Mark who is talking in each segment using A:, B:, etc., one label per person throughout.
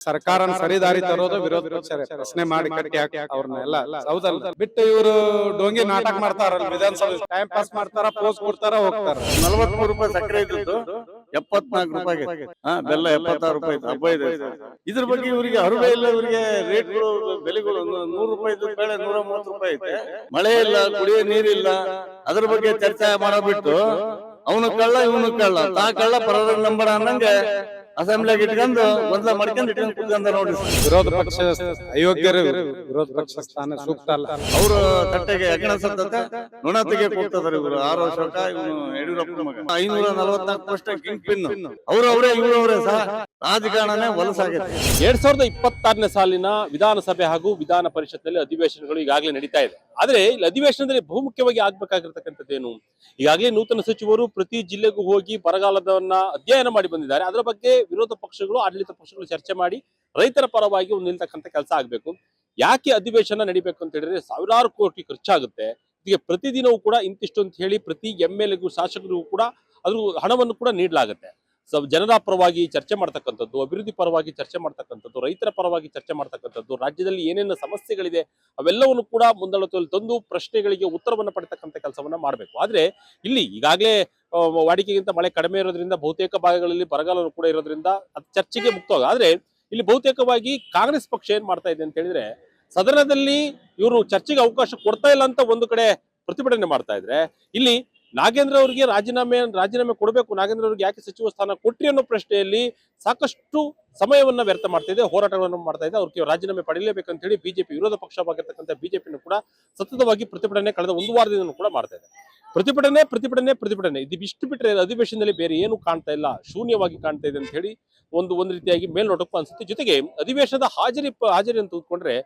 A: ಸರ್ಕಾರನ ಸರಿದಾರಿ ತರೋದು ವಿರೋಧ ಪಕ್ಷ ಪ್ರಶ್ನೆ ಮಾಡಿ ಕಟ್ಟಿ ಹಾಕಿ ಅವ್ರನ್ನೆಲ್ಲ ಹೌದಲ್ಲ ಬಿಟ್ಟು ಇವರು ಡೋಂಗಿ ನಾಟಕ ಮಾಡ್ತಾರಲ್ಲ ವಿಧಾನಸಭೆ ಟೈಮ್ ಪಾಸ್ ಮಾಡ್ತಾರ ಪೋಸ್ ಕೊಡ್ತಾರ ಹೋಗ್ತಾರ.
B: 43 ರೂಪಾಯಿ ಸಕ್ಕರೆ ಇದ್ದದ್ದು 74 ರೂಪಾಯಿ ಬೆಲ್ಲ 76 ರೂಪಾಯಿ ಹಬ್ಬ ಇದೆ. ಇದ್ರ ಬಗ್ಗೆ ಇವರಿಗೆ ಅರಿವೇ ಇಲ್ಲ. ಇವರಿಗೆ ರೇಟ್ಗಳು ಬೆಲೆಗಳು 100 ರೂಪಾಯಿ ಇದ್ದ ಬೇಳೆ 130 ರೂಪಾಯಿ ಐತೆ. ಮಳೆ ಇಲ್ಲ, ಕುಡಿಯೋ ನೀರಿಲ್ಲ, ಅದ್ರ ಬಗ್ಗೆ ಚರ್ಚೆ ಮಾಡಬಿಟ್ಟು ಅವನು ಕಳ್ಳ ಇವನು ಕಳ್ಳ, ತಾ ಕಳ್ಳ ಪರರ ನಂಬರ ಅನ್ನಂಗೆ ಅಸೆಂಬ್ಲಿಗೆ ಇಟ್ಕೊಂಡು ಗೊಂದಲ ಮಾಡ್ಕೊಂಡು ಇಟ್ಕೊಂಡು ಕುತ್ಕೊಂಡ ನೋಡಿ.
A: ವಿರೋಧ ಪಕ್ಷ ಅಯೋಗ್ಯರು, ವಿರೋಧ ಪಕ್ಷ ಸ್ಥಾನ ಸೂಕ್ತ ಅಲ್ಲ.
B: ಅವರು ತಟ್ಟೆಗೆ ಅಗ್ನ ಸತ್ತತೆ ನುಣತೆಗೆ ಕೂಗ್ತದಾರೆ ಇವರು. 6 ವರ್ಷಕ್ಕ ಇವನು ಯಡಿಯೂರಪ್ಪ ಮಗ 544 ವರ್ಷ ಕಿಂಗ್ ಪಿನ್ ಅವರವರೇ ಇವರವರೇ ಸಹ ರಾಜಕಾರಣನೇ ವಲಸಾಗಿದೆ.
C: 2026ನೇ ಸಾಲಿನ ವಿಧಾನಸಭೆ ಹಾಗೂ ವಿಧಾನ ಪರಿಷತ್ನಲ್ಲಿ ಅಧಿವೇಶನಗಳು ಈಗಾಗಲೇ ನಡೀತಾ ಇದೆ. ಆದ್ರೆ ಇಲ್ಲಿ ಅಧಿವೇಶನದಲ್ಲಿ ಬಹುಮುಖ್ಯವಾಗಿ ಆಗ್ಬೇಕಾಗಿರ್ತಕ್ಕಂಥದ್ದೇನು, ಈಗಾಗಲೇ ನೂತನ ಸಚಿವರು ಪ್ರತಿ ಜಿಲ್ಲೆಗೂ ಹೋಗಿ ಬರಗಾಲದವನ್ನ ಅಧ್ಯಯನ ಮಾಡಿ ಬಂದಿದ್ದಾರೆ. ಅದರ ಬಗ್ಗೆ ವಿರೋಧ ಪಕ್ಷಗಳು ಆಡಳಿತ ಪಕ್ಷಗಳು ಚರ್ಚೆ ಮಾಡಿ ರೈತರ ಪರವಾಗಿ ಒಂದು ನಿಲ್ತಕ್ಕಂಥ ಕೆಲಸ ಆಗ್ಬೇಕು. ಯಾಕೆ ಅಧಿವೇಶನ ನಡಿಬೇಕು ಅಂತ ಹೇಳಿದ್ರೆ ಸಾವಿರಾರು ಕೋಟಿ ಖರ್ಚಾಗುತ್ತೆ. ಇದಕ್ಕೆ ಪ್ರತಿದಿನವೂ ಕೂಡ ಇಂತಿಷ್ಟು ಅಂತ ಹೇಳಿ ಪ್ರತಿ MLAಗೂ ಶಾಸಕರಿಗೂ ಕೂಡ ಅದ್ರ ಹಣವನ್ನು ಕೂಡ ನೀಡಲಾಗುತ್ತೆ. ಜನರ ಪರವಾಗಿ ಚರ್ಚೆ ಮಾಡ್ತಕ್ಕಂಥದ್ದು, ಅಭಿವೃದ್ಧಿ ಪರವಾಗಿ ಚರ್ಚೆ ಮಾಡ್ತಕ್ಕಂಥದ್ದು, ರೈತರ ಪರವಾಗಿ ಚರ್ಚೆ ಮಾಡ್ತಕ್ಕಂಥದ್ದು, ರಾಜ್ಯದಲ್ಲಿ ಏನೇನು ಸಮಸ್ಯೆಗಳಿದೆ ಅವೆಲ್ಲವನ್ನು ಕೂಡ ಮುಂದಾಳತ್ವದಲ್ಲಿ ತಂದು ಪ್ರಶ್ನೆಗಳಿಗೆ ಉತ್ತರವನ್ನು ಪಡೆತಕ್ಕಂಥ ಕೆಲಸವನ್ನ ಮಾಡಬೇಕು. ಆದ್ರೆ ಇಲ್ಲಿ ಈಗಾಗಲೇ ವಾಡಿಕೆಗಿಂತ ಮಳೆ ಕಡಿಮೆ ಇರೋದ್ರಿಂದ ಬಹುತೇಕ ಭಾಗಗಳಲ್ಲಿ ಬರಗಾಲನು ಕೂಡ ಇರೋದ್ರಿಂದ ಅದು ಚರ್ಚೆಗೆ ಮುಕ್ತವಾಗ. ಆದ್ರೆ ಇಲ್ಲಿ ಬಹುತೇಕವಾಗಿ ಕಾಂಗ್ರೆಸ್ ಪಕ್ಷ ಏನ್ ಮಾಡ್ತಾ ಇದೆ ಅಂತ ಹೇಳಿದ್ರೆ ಸದನದಲ್ಲಿ ಇವರು ಚರ್ಚೆಗೆ ಅವಕಾಶ ಕೊಡ್ತಾ ಇಲ್ಲ ಅಂತ ಒಂದು ಕಡೆ ಪ್ರತಿಭಟನೆ ಮಾಡ್ತಾ ಇದ್ರೆ, ಇಲ್ಲಿ ನಾಗೇಂದ್ರ ಅವರಿಗೆ ರಾಜೀನಾಮೆ ಕೊಡಬೇಕು, ನಾಗೇಂದ್ರ ಅವರಿಗೆ ಯಾಕೆ ಸಚಿವ ಸ್ಥಾನ ಕೊಟ್ರಿ ಅನ್ನೋ ಪ್ರಶ್ನೆಯಲ್ಲಿ ಸಾಕಷ್ಟು ಸಮಯವನ್ನ ವ್ಯರ್ಥ ಮಾಡ್ತಾ ಇದೆ, ಹೋರಾಟಗಳನ್ನು ಮಾಡ್ತಾ ಇದೆ. ಅವ್ರಿಗೆ ರಾಜೀನಾಮೆ ಪಡೆಯಲೇಬೇಕಂತ ಹೇಳಿ ಬಿಜೆಪಿ ವಿರೋಧ ಪಕ್ಷವಾಗಿರ್ತಕ್ಕಂಥ ಬಿಜೆಪಿನೂ ಕೂಡ ಸತತವಾಗಿ ಪ್ರತಿಭಟನೆ ಕಳೆದ ಒಂದು ವಾರದಿಂದ ಕೂಡ ಮಾಡ್ತಾ ಇದೆ. ಪ್ರತಿಭಟನೆ ಇದು ಇಷ್ಟು ಬಿಟ್ಟರೆ ಅಧಿವೇಶನದಲ್ಲಿ ಬೇರೆ ಏನು ಕಾಣ್ತಾ ಇಲ್ಲ, ಶೂನ್ಯವಾಗಿ ಕಾಣ್ತಾ ಇದೆ ಅಂತ ಹೇಳಿ ಒಂದು ರೀತಿಯಾಗಿ ಮೇಲ್ನೋಟಕ್ಕೂ ಅನ್ಸುತ್ತೆ. ಜೊತೆಗೆ ಅಧಿವೇಶನದ ಹಾಜರಿ ಅಂತ ಕೂತ್ಕೊಂಡ್ರೆ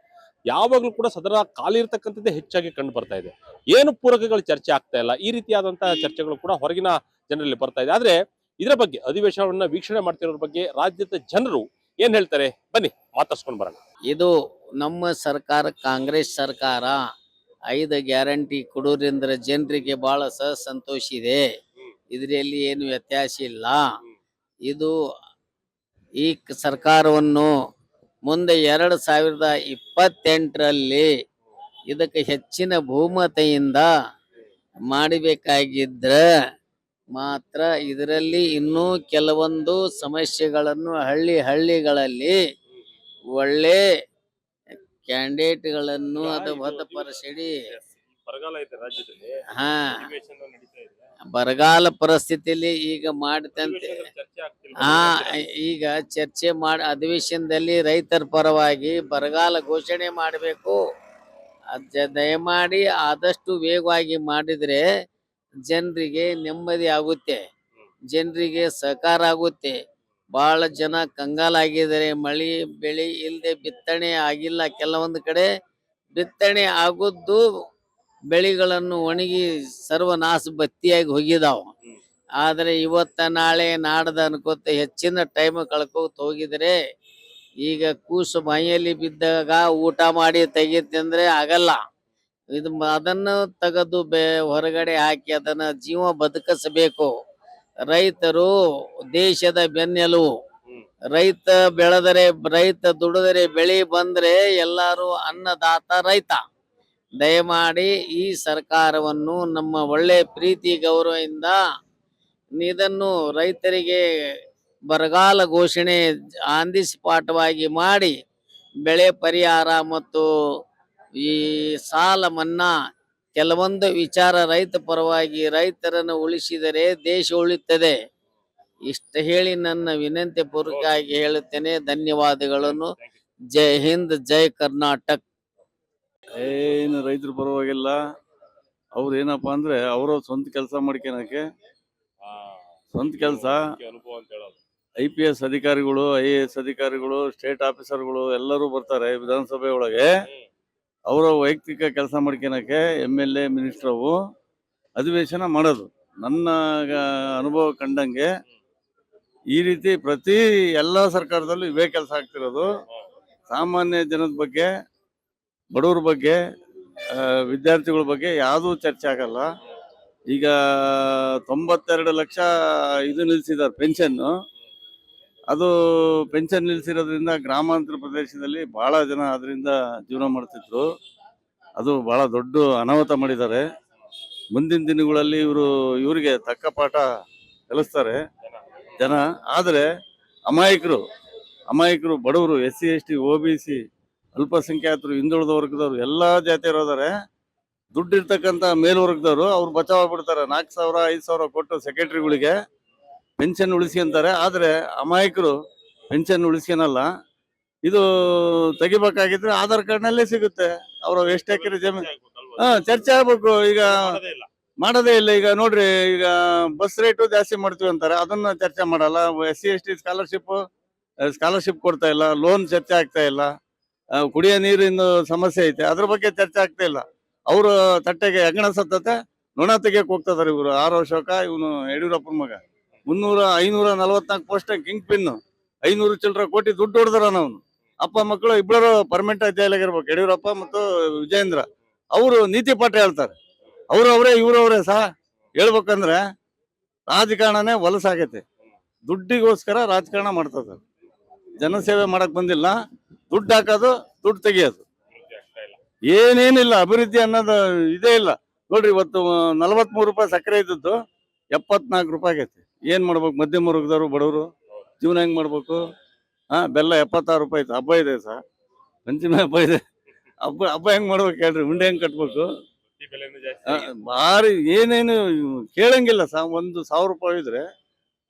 C: ಯಾವಾಗಲೂ ಕೂಡ ಸದನ ಖಾಲಿ ಇರತಕ್ಕಂಥದ್ದೇ ಹೆಚ್ಚಾಗಿ ಕಂಡು ಬರ್ತಾ ಇದೆ. ಏನು ಪೂರಕಗಳು ಚರ್ಚೆ ಆಗ್ತಾ ಇಲ್ಲ. ಈ ರೀತಿಯಾದಂತಹ ಚರ್ಚೆಗಳು ಕೂಡ ಹೊರಗಿನ ಜನರಲ್ಲಿ ಬರ್ತಾ ಇದೆ. ಆದ್ರೆ ಇದರ ಬಗ್ಗೆ ಅಧಿವೇಶನವನ್ನ ವೀಕ್ಷಣೆ ಮಾಡ್ತಿರೋದ್ರ ಬಗ್ಗೆ ರಾಜ್ಯದ ಜನರು ಏನ್ ಹೇಳ್ತಾರೆ, ಬನ್ನಿ ಮಾತಾಡ್ಸ್ಕೊಂಡ್ ಬರೋಣ.
D: ಇದು ನಮ್ಮ ಸರ್ಕಾರ, ಕಾಂಗ್ರೆಸ್ ಸರ್ಕಾರ 5 ಗ್ಯಾರಂಟಿ ಕೊಡೋದ್ರಿಂದ ಜನರಿಗೆ ಬಹಳ ಸಂತೋಷ ಇದೆ. ಇದರಲ್ಲಿ ಏನು ವ್ಯತ್ಯಾಸ ಇಲ್ಲ. ಇದು ಈ ಸರ್ಕಾರವನ್ನು ಮುಂದೆ 2028ರಲ್ಲಿ ಇದಕ್ಕೆ ಹೆಚ್ಚಿನ ಬಹುಮತದಿಂದ ಮಾಡಬೇಕಾಗಿದ್ರ ಮಾತ್ರ ಇದರಲ್ಲಿ ಇನ್ನೂ ಕೆಲವೊಂದು ಸಮಸ್ಯೆಗಳನ್ನು ಹಳ್ಳಿಗಳಲ್ಲಿ ಒಳ್ಳೆ ಕ್ಯಾಂಡಿಡೇಟ್ಗಳನ್ನು ಅದು ಹೊರತುಪಡಿಸಿ ಬರಗಾಲ ಪರಿಸ್ಥಿತಿಯಲ್ಲಿ ಈಗ ಮಾಡಿದಂತೆ ಈಗ ಚರ್ಚೆ ಮಾಡಿ ಅಧಿವೇಶನದಲ್ಲಿ ರೈತರ ಪರವಾಗಿ ಬರಗಾಲ ಘೋಷಣೆ ಮಾಡಬೇಕು. ದಯಮಾಡಿ ಆದಷ್ಟು ವೇಗವಾಗಿ ಮಾಡಿದ್ರೆ ಜನರಿಗೆ ನೆಮ್ಮದಿ ಆಗುತ್ತೆ, ಜನರಿಗೆ ಸಹಕಾರ ಆಗುತ್ತೆ. ಬಹಳ ಜನ ಕಂಗಾಲಾಗಿದ್ದಾರೆ. ಮಳೆ ಬೆಳೆ ಇಲ್ಲದೆ ಬಿತ್ತನೆ ಆಗಿಲ್ಲ. ಕೆಲವೊಂದು ಕಡೆ ಬಿತ್ತನೆ ಆಗುದ್ದು ಬೆಳೆಗಳನ್ನು ಒಣಗಿ ಸರ್ವನಾಶ ಬತ್ತಿಯಾಗಿ ಹೋಗಿದಾವ. ಆದ್ರೆ ಇವತ್ತ ನಾಳೆ ನಾಡ್ದ ಅನ್ಕೋತ ಹೆಚ್ಚಿನ ಟೈಮ್ ಕಳ್ಕೋತ ಹೋಗಿದ್ರೆ ಈಗ ಕೂಸು ಮೈಯಲ್ಲಿ ಬಿದ್ದಾಗ ಊಟ ಮಾಡಿ ತೆಗಿತಂದ್ರೆ ಆಗಲ್ಲ. ಅದನ್ನು ತೆಗೆದು ಹೊರಗಡೆ ಹಾಕಿ ಅದನ್ನ ಜೀವ ಬದುಕಿಸಬೇಕು. ರೈತರು ದೇಶದ ಬೆನ್ನೆಲುಬು. ರೈತ ಬೆಳೆದರೆ, ರೈತ ದುಡಿದರೆ, ಬೆಳೆ ಬಂದ್ರೆ ಎಲ್ಲಾರು ಅನ್ನದಾತ ರೈತ. ದಯಮಾಡಿ ಈ ಸರ್ಕಾರವನ್ನು ನಮ್ಮ ಒಳ್ಳೆ ಪ್ರೀತಿ ಗೌರವದಿಂದ ಇದನ್ನು ರೈತರಿಗೆ ಬರಗಾಲ ಘೋಷಣೆ ಆನ್ ದಿ ಸ್ಪಾಟ್ವಾಗಿ ಮಾಡಿ ಬೆಳೆ ಪರಿಹಾರ ಮತ್ತು ಈ ಸಾಲ ಮನ್ನಾ ಕೆಲವೊಂದು ವಿಚಾರ ರೈತ ಪರವಾಗಿ ರೈತರನ್ನು ಉಳಿಸಿದರೆ ದೇಶ ಉಳಿಯುತ್ತದೆ. ಇಷ್ಟ ಹೇಳಿ ನನ್ನ ವಿನಂತಿ ಪೂರ್ವಕವಾಗಿ ಹೇಳುತ್ತೇನೆ. ಧನ್ಯವಾದಗಳನ್ನು. ಜೈ ಹಿಂದ್, ಜೈ ಕರ್ನಾಟಕ.
B: ಏನು ರೈತರ ಪರವಾಗಿಲ್ಲ. ಅವ್ರು ಏನಪ್ಪಾ ಅಂದ್ರೆ ಅವ್ರ ಸ್ವಂತ ಕೆಲಸ ಮಾಡ್ಕೊಳಕ್ಕೆ, ಸ್ವಂತ ಕೆಲಸ IPS ಅಧಿಕಾರಿಗಳು, IAS ಅಧಿಕಾರಿಗಳು, ಸ್ಟೇಟ್ ಆಫೀಸರ್ಗಳು ಎಲ್ಲರೂ ಬರ್ತಾರೆ ವಿಧಾನಸಭೆ ಒಳಗೆ. ಅವರ ವೈಯಕ್ತಿಕ ಕೆಲಸ ಮಾಡ್ಕೊಳಕ್ಕೆ MLA ಮಿನಿಸ್ಟರ್ ಅಧಿವೇಶನ ಮಾಡೋದು. ನನ್ನ ಅನುಭವ ಕಂಡಂಗೆ ಈ ರೀತಿ ಪ್ರತಿ ಎಲ್ಲ ಸರ್ಕಾರದಲ್ಲೂ ಇವೇ ಕೆಲಸ ಆಗ್ತಿರೋದು. ಸಾಮಾನ್ಯ ಜನದ ಬಗ್ಗೆ, ಬಡವ್ರ ಬಗ್ಗೆ, ವಿದ್ಯಾರ್ಥಿಗಳ ಬಗ್ಗೆ ಯಾವುದೂ ಚರ್ಚೆ ಆಗಲ್ಲ. ಈಗ 92 ಲಕ್ಷ ಇದು ನಿಲ್ಸಿದ್ದಾರೆ ಪೆನ್ಷನ್. ಅದು ಪೆನ್ಷನ್ ನಿಲ್ಸಿರೋದ್ರಿಂದ ಗ್ರಾಮಾಂತರ ಪ್ರದೇಶದಲ್ಲಿ ಬಹಳ ಜನ ಅದರಿಂದ ಜೀವನ ಮಾಡ್ತಿದ್ರು. ಅದು ಬಹಳ ದೊಡ್ಡ ಅನಾಹುತ ಮಾಡಿದ್ದಾರೆ. ಮುಂದಿನ ದಿನಗಳಲ್ಲಿ ಇವರಿಗೆ ತಕ್ಕ ಪಾಠ ಕಲಿಸ್ತಾರೆ ಜನ. ಆದರೆ ಅಮಾಯಕರು ಬಡವರು, SC ST OBC ಅಲ್ಪಸಂಖ್ಯಾತರು, ಹಿಂದುಳಿದ ವರ್ಗದವರು, ಎಲ್ಲಾ ಜಾತಿಯವರು ಇದಾರೆ. ದುಡ್ಡು ಇರ್ತಕ್ಕಂಥ ಮೇಲ್ವರ್ಗದವರು ಅವ್ರು ಬಚಾವ್ ಆಗ್ಬಿಡ್ತಾರೆ. 4,000 5,000 ಕೊಟ್ಟು ಸೆಕ್ರೆಟರಿಗಳಿಗೆ ಪೆನ್ಷನ್ ಉಳಿಸ್ಕೊಂತಾರೆ. ಆದ್ರೆ ಅಮಾಯಕರು ಪೆನ್ಷನ್ ಉಳಿಸ್ಕೊನಲ್ಲ. ಇದು ತೆಗಿಬೇಕಾಗಿದ್ರೆ ಆಧಾರ್ ಕಾರ್ಡ್ ನಲ್ಲೇ ಸಿಗುತ್ತೆ. ಅವ್ರ ಎಷ್ಟು ಎಕರೆ ಜಮೀನು ಚರ್ಚೆ ಆಗ್ಬೇಕು. ಈಗ ಮಾಡೋದೇ ಇಲ್ಲ. ಈಗ ನೋಡ್ರಿ, ಈಗ ಬಸ್ ರೇಟು ಜಾಸ್ತಿ ಮಾಡ್ತೀವಿ ಅಂತಾರೆ, ಅದನ್ನ ಚರ್ಚೆ ಮಾಡಲ್ಲ. SC ST ಸ್ಕಾಲರ್ಶಿಪ್ ಕೊಡ್ತಾ ಇಲ್ಲ, ಲೋನ್ ಚರ್ಚೆ ಆಗ್ತಾ ಇಲ್ಲ. ಕುಡಿಯೋ ನೀರಿನ ಸಮಸ್ಯೆ ಐತೆ, ಅದ್ರ ಬಗ್ಗೆ ಚರ್ಚೆ ಆಗ್ತಾ ಇಲ್ಲ. ಅವ್ರ ತಟ್ಟೆಗೆ ಹೆಗ್ಗಣ ಸತ್ತತೆ ನೊಣ ತೆಗಿಯಕ್ ಹೋಗ್ತದಾರೆ ಇವರು. ಆರ್ ಅಶೋಕ, ಇವನು ಯಡಿಯೂರಪ್ಪನ ಮಗ 544 ಪೋಸ್ಟ್ ಕಿಂಗ್ ಪಿನ್, 500 ಚಿಲ್ಲರೆ ಕೋಟಿ ದುಡ್ಡು ಹೊಡೆದಾರ. ನಾವು ಅಪ್ಪ ಮಕ್ಕಳು ಇಬ್ಬರು ಪರ್ಮನೆಂಟ್ ಜೈಲಾಗಿರ್ಬೇಕು, ಯಡಿಯೂರಪ್ಪ ಮತ್ತು ವಿಜಯೇಂದ್ರ. ಅವರು ನೀತಿ ಪಾಠ ಹೇಳ್ತಾರೆ. ಇವ್ರವ್ರೆ ಸಹ ಹೇಳ್ಬೇಕಂದ್ರೆ ರಾಜಕಾರಣನೇ ಹೊಲಸಾಗೈತೆ. ದುಡ್ಡಿಗೋಸ್ಕರ ರಾಜಕಾರಣ ಮಾಡ್ತದ. ಜನಸೇವೆ ಮಾಡಕ್ ಬಂದಿಲ್ಲ, ದುಡ್ಡು ಹಾಕೋದು, ದುಡ್ಡು ತೆಗಿಯೋದು, ಏನೇನಿಲ್ಲ. ಅಭಿವೃದ್ಧಿ ಅನ್ನೋದು ಇದೇ ಇಲ್ಲ. ನೋಡ್ರಿ, ಇವತ್ತು 43 ರೂಪಾಯಿ ಸಕ್ಕರೆ ಇದ್ದದ್ದು 74 ರೂಪಾಯಿ ಆಗೈತಿ. ಏನ್ ಮಾಡ್ಬೇಕು? ಮಧ್ಯಮ ವರ್ಗದವರು, ಬಡವರು ಜೀವನ ಹೆಂಗ್ ಮಾಡ್ಬೇಕು? ಬೆಲ್ಲ 76 ರೂಪಾಯಿ ಐತೆ. ಹಬ್ಬ ಇದೆ ಸರ್, ಪಂಚಮಿ ಹಬ್ಬ ಇದೆ. ಹಬ್ಬ ಹೆಂಗ್ ಮಾಡ್ಬೇಕು ಹೇಳ್ರಿ? ಉಂಡೆ ಹೆಂಗ್ ಕಟ್ಬೇಕು? ಭಾರಿ ಏನೇನು ಕೇಳಂಗಿಲ್ಲ ಸರ್. 1,000 ರೂಪಾಯಿ ಇದ್ರೆ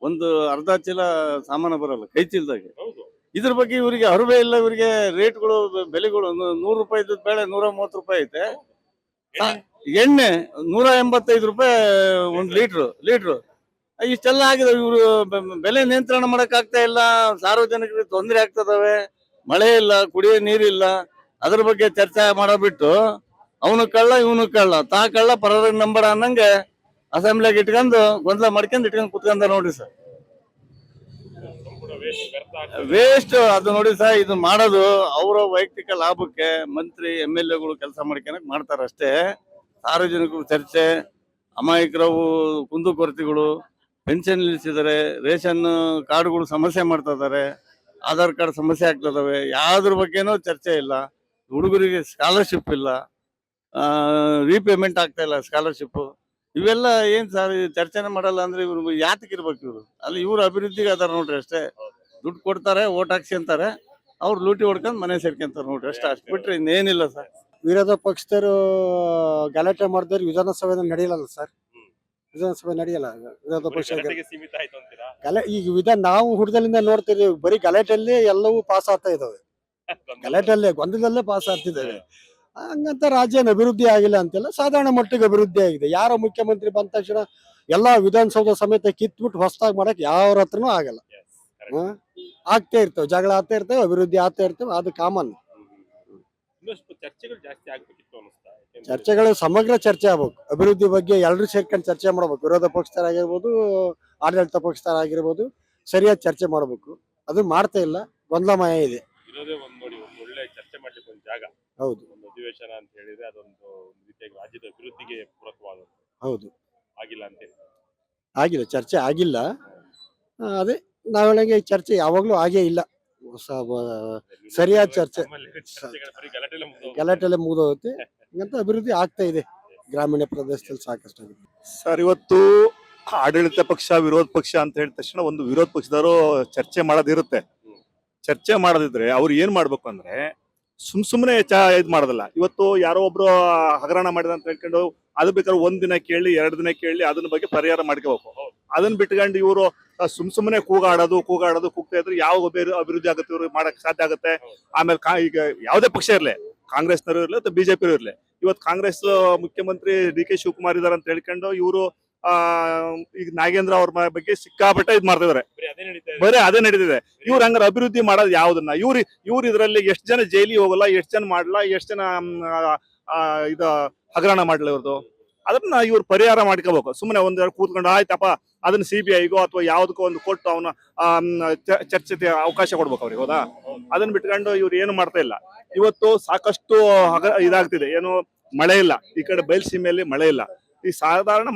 B: ಒಂದು ಅರ್ಧ ಚೀಲ ಸಾಮಾನು ಬರಲ್ಲ ಕೈ ಚೀಲದಾಗೆ. ಇದ್ರ ಬಗ್ಗೆ ಇವರಿಗೆ ಅರಿವೇ ಇಲ್ಲ. ಇವರಿಗೆ ರೇಟ್ಗಳು, ಬೆಲೆಗಳು 100 ರೂಪಾಯಿ ಇದ್ದದ ಬೇಳೆ 130 ರೂಪಾಯಿ ಐತೆ. ಎಣ್ಣೆ 185 ರೂಪಾಯಿ ಒಂದು ಲೀಟ್ರು. ಇಷ್ಟೆಲ್ಲ ಆಗಿದೆ. ಇವರು ಬೆಲೆ ನಿಯಂತ್ರಣ ಮಾಡಕ್ ಆಗ್ತಾ ಇಲ್ಲ. ಸಾರ್ವಜನಿಕರಿಗೆ ತೊಂದರೆ ಆಗ್ತದವೆ. ಮಳೆ ಇಲ್ಲ, ಕುಡಿಯೋ ನೀರಿಲ್ಲ. ಅದ್ರ ಬಗ್ಗೆ ಚರ್ಚೆ ಮಾಡಬಿಟ್ಟು ಅವನು ಕಳ್ಳ ಇವನು ಕಳ್ಳ, ತಾ ಕಳ್ಳ ಪರರ ನಂಬರ್ ಅನ್ನಂಗೆ ಅಸೆಂಬ್ಲಿಗೆ ಇಟ್ಕೊಂಡು ಗೊಂದಲ ಮಾಡ್ಕೊಂಡು ಕುತ್ಕೊಂಡ ನೋಡ್ರಿ ಸರ್. ವೇಸ್ಟ್ ಅದು ನೋಡಿ ಸರ್. ಇದು ಮಾಡೋದು ಅವರ ವೈಯಕ್ತಿಕ ಲಾಭಕ್ಕೆ ಮಂತ್ರಿ MLAಗಳು ಕೆಲಸ ಮಾಡ್ಕೊಳಕ್ ಮಾಡ್ತಾರ ಅಷ್ಟೇ. ಸಾರ್ವಜನಿಕರು ಚರ್ಚೆ, ಅಮಾಯಕರವು ಕುಂದುಕೊರತೆಗಳು, ಪೆನ್ಷನ್ ನಿಲ್ಲಿಸಿದ್ದಾರೆ, ರೇಷನ್ ಕಾರ್ಡ್ಗಳು ಸಮಸ್ಯೆ ಮಾಡ್ತಾ ಇದಾರೆ, ಆಧಾರ್ ಕಾರ್ಡ್ ಸಮಸ್ಯೆ ಆಗ್ತದವೆ. ಯಾವ್ದ್ರ ಬಗ್ಗೆನೂ ಚರ್ಚೆ ಇಲ್ಲ. ಹುಡುಗರಿಗೆ ಸ್ಕಾಲರ್ಶಿಪ್ ಇಲ್ಲ, ರೀಪೇಮೆಂಟ್ ಆಗ್ತಾ ಇಲ್ಲ ಸ್ಕಾಲರ್ಶಿಪ್. ಇವೆಲ್ಲ ಏನ್ ಸರ್ ಚರ್ಚೆನೆ ಮಾಡಲ್ಲ ಅಂದ್ರೆ ಇವ್ರು ಯಾತಕ್ಕೆ ಇರ್ಬೇಕು? ಇವ್ರು ಅಲ್ಲಿ ಇವ್ರು ಅಭಿವೃದ್ಧಿಗೆ ಅದಾರ ನೋಡ್ರಿ ಅಷ್ಟೇ. ದುಡ್ಡು ಕೊಡ್ತಾರೆ, ಓಟ್ ಹಾಕ್ಸ್ಕೊಂತಾರೆ, ಅವ್ರು ಲೂಟಿ ಹೊಡ್ಕೊಂಡ್ ಮನೆ ಸೇರ್ಕೊಂತಾರೆ ನೋಡ್ರಿ ಅಷ್ಟೇ. ಅಷ್ಟು ಬಿಟ್ರೆ ಇನ್ನೇನಿಲ್ಲ ಸರ್.
E: ವಿರೋಧ ಪಕ್ಷದವರು ಗಲಾಟೆ ಮಾಡಿದವ್ರು ವಿಧಾನಸಭೆ ನಡೆಯಲ್ಲ ಸರ್. ವಿಧಾನಸಭೆ ನಡೆಯಲ್ಲ. ವಿರೋಧ ಪಕ್ಷ ಈಗ ನಾವು ಹುಡ್ದಲ್ಲಿಂದ ನೋಡ್ತಿದ್ದೀವಿ, ಬರೀ ಗಲಾಟೆಯಲ್ಲಿ ಎಲ್ಲವೂ ಪಾಸ್ ಆಗ್ತಾ ಇದಾವೆ. ಗಲಾಟೆಲ್ಲೇ, ಗೊಂದಲದಲ್ಲೇ ಪಾಸ್ ಆಗ್ತಿದ್ದಾವೆ. ಹಂಗಂತ ರಾಜ್ಯ ಅಭಿವೃದ್ಧಿ ಆಗಿಲ್ಲ ಅಂತೆಲ್ಲ, ಸಾಧಾರಣ ಮಟ್ಟಿಗೆ ಅಭಿವೃದ್ಧಿ ಆಗಿದೆ. ಯಾರೋ ಮುಖ್ಯಮಂತ್ರಿ ಬಂದ ತಕ್ಷಣ ಎಲ್ಲಾ ವಿಧಾನಸೌಧ ಸಮೇತ ಕಿತ್ಬಿಟ್ಟು ಹೊಸದಾಗಿ ಮಾಡಕ್ ಯಾರ ಹತ್ರನೂ ಆಗಲ್ಲ. ಆಗ್ತಾ ಇರ್ತವೆ, ಜಗಳ ಆಗ್ತಾ ಇರ್ತವೆ, ಅಭಿವೃದ್ಧಿ ಆಗ್ತಾ ಇರ್ತವೆ, ಅದು ಕಾಮನ್. ಚರ್ಚೆಗಳು ಸಮಗ್ರ ಚರ್ಚೆ ಆಗ್ಬೇಕು. ಅಭಿವೃದ್ಧಿ ಬಗ್ಗೆ ಎಲ್ಲರೂ ಸೇರ್ಕೊಂಡು ಚರ್ಚೆ ಮಾಡ್ಬೇಕು. ವಿರೋಧ ಪಕ್ಷದವರಾಗಿರ್ಬೋದು, ಆಡಳಿತ ಪಕ್ಷದವರಾಗಿರ್ಬೋದು, ಸರಿಯಾಗಿ ಚರ್ಚೆ ಮಾಡ್ಬೇಕು. ಅದು ಮಾಡ್ತಾ ಇಲ್ಲ, ಗೊಂದಲಮಯ ಇದೆ.
C: ಚರ್ಚೆ ಮಾಡ್ಲಿಕ್ಕೆ ಒಂದು ಜಾಗ,
E: ಹೌದು,
C: ಅಧಿವೇಶನ ಅಂತ ಹೇಳಿದ್ರೆ ಅದೊಂದು ರೀತಿಯಾಗಿ ರಾಜ್ಯದ ಅಭಿವೃದ್ಧಿಗೆ ಪೂರಕವಾದದ್ದು.
E: ಹೌದು,
C: ಆಗಿಲ್ಲ ಅಂತ
E: ಆಗಿಲ್ಲ, ಚರ್ಚೆ ಆಗಿಲ್ಲ. ಅದೇ ನಾವೊಳಗೆ ಚರ್ಚೆ ಯಾವಾಗ್ಲೂ ಆಗೇ ಇಲ್ಲ. ಸರಿಯಾದ ಚರ್ಚೆ, ಗಲಾಟೆಲ್ಲ ಮುಗಿದೋಗುತ್ತೆ. ಹಂಗಂತ ಅಭಿವೃದ್ಧಿ ಆಗ್ತಾ ಇದೆ ಗ್ರಾಮೀಣ ಪ್ರದೇಶದಲ್ಲಿ ಸಾಕಷ್ಟು ಆಗಿದೆ.
F: ಸರ್, ಇವತ್ತು ಆಡಳಿತ ಪಕ್ಷ ವಿರೋಧ ಪಕ್ಷ ಅಂತ ಹೇಳಿದ ತಕ್ಷಣ ಒಂದು ವಿರೋಧ ಪಕ್ಷದವರು ಚರ್ಚೆ ಮಾಡೋದಿರುತ್ತೆ. ಚರ್ಚೆ ಮಾಡೋದಿದ್ರೆ ಅವ್ರು ಏನ್ ಮಾಡ್ಬೇಕು ಅಂದ್ರೆ ಸುಮ್ನೆ ಇದ್ ಮಾಡೋದಲ್ಲ. ಇವತ್ತು ಯಾರೋ ಒಬ್ರು ಹಗರಣ ಮಾಡಿದ ಅಂತ ಹೇಳ್ಕೊಂಡು ಅದು ಬೇಕಾದ್ರೆ 1 ದಿನ ಕೇಳಿ 2 ದಿನ ಕೇಳಿ ಅದನ್ನ ಬಗ್ಗೆ ಪರಿಹಾರ ಮಾಡ್ಕೋಬೇಕು. ಅದನ್ನ ಬಿಟ್ಕೊಂಡು ಇವರು ಸುಮ್ನೆ ಕೂಗಾಡೋದು ಕೂಗ್ತಾ ಇದ್ರೆ ಯಾವ ಅಭಿವೃದ್ಧಿ ಆಗುತ್ತೆ? ಇವ್ರು ಮಾಡಕ್ ಸಾಧ್ಯ ಆಗುತ್ತೆ? ಆಮೇಲೆ ಈಗ ಯಾವುದೇ ಪಕ್ಷ ಇರ್ಲಿ, ಕಾಂಗ್ರೆಸ್ನವರು ಇರ್ಲಿ ಅಥವಾ ಬಿಜೆಪಿ ಇರ್ಲಿ, ಇವತ್ತು ಕಾಂಗ್ರೆಸ್ ಮುಖ್ಯಮಂತ್ರಿ DK ಶಿವಕುಮಾರ್ ಇದಾರೆ ಅಂತ ಹೇಳ್ಕೊಂಡು ಇವರು ಈಗ ನಾಗೇಂದ್ರ ಅವ್ರ ಬಗ್ಗೆ ಸಿಕ್ಕಾಪಟ್ಟೆ ಇದ್ ಮಾಡ್ತಿದಾರೆ. ಬರೀ ಅದೇ ನಡೀತಿದೆ. ಇವ್ರು ಹಂಗಾರೆ ಅಭಿವೃದ್ಧಿ ಮಾಡೋದು ಯಾವ್ದನ್ನ? ಇವ್ರು ಇದ್ರಲ್ಲಿ ಎಷ್ಟು ಜನ ಜೈಲಿಗೆ ಹೋಗಲ್ಲ, ಎಷ್ಟು ಜನ ಮಾಡಲ್ಲ, ಎಷ್ಟು ಜನ ಇದು ಹಗರಣ ಮಾಡಲ್ಲ ಇವ್ರದ್ದು. ಅದನ್ನ ಇವ್ರು ಪರಿಹಾರ ಮಾಡ್ಕೋಬೇಕು. ಸುಮ್ಮನೆ ಒಂದ್ ಕೂತ್ಕೊಂಡು ಆಯ್ತಪ್ಪ ಅದನ್ನ CBIಗೋ ಅಥವಾ ಯಾವ್ದಕ್ಕೋ ಒಂದು ಕೊಟ್ಟು ಅವನ ಚರ್ಚೆಗೆ ಅವಕಾಶ ಕೊಡ್ಬೇಕು ಅವ್ರಿಗೆ. ಹೌದಾ? ಅದನ್ನ ಬಿಟ್ಕೊಂಡು ಇವ್ರು ಏನು ಮಾಡ್ತಾ ಇಲ್ಲ. ಇವತ್ತು ಸಾಕಷ್ಟು ಇದಾಗ್ತಿದೆ. ಏನು ಮಳೆ ಇಲ್ಲ, ಈ ಕಡೆ ಬಯಲುಸೀಮೆಯಲ್ಲಿ ಮಳೆ ಇಲ್ಲ. ಈ ಸಾಧಾರಣ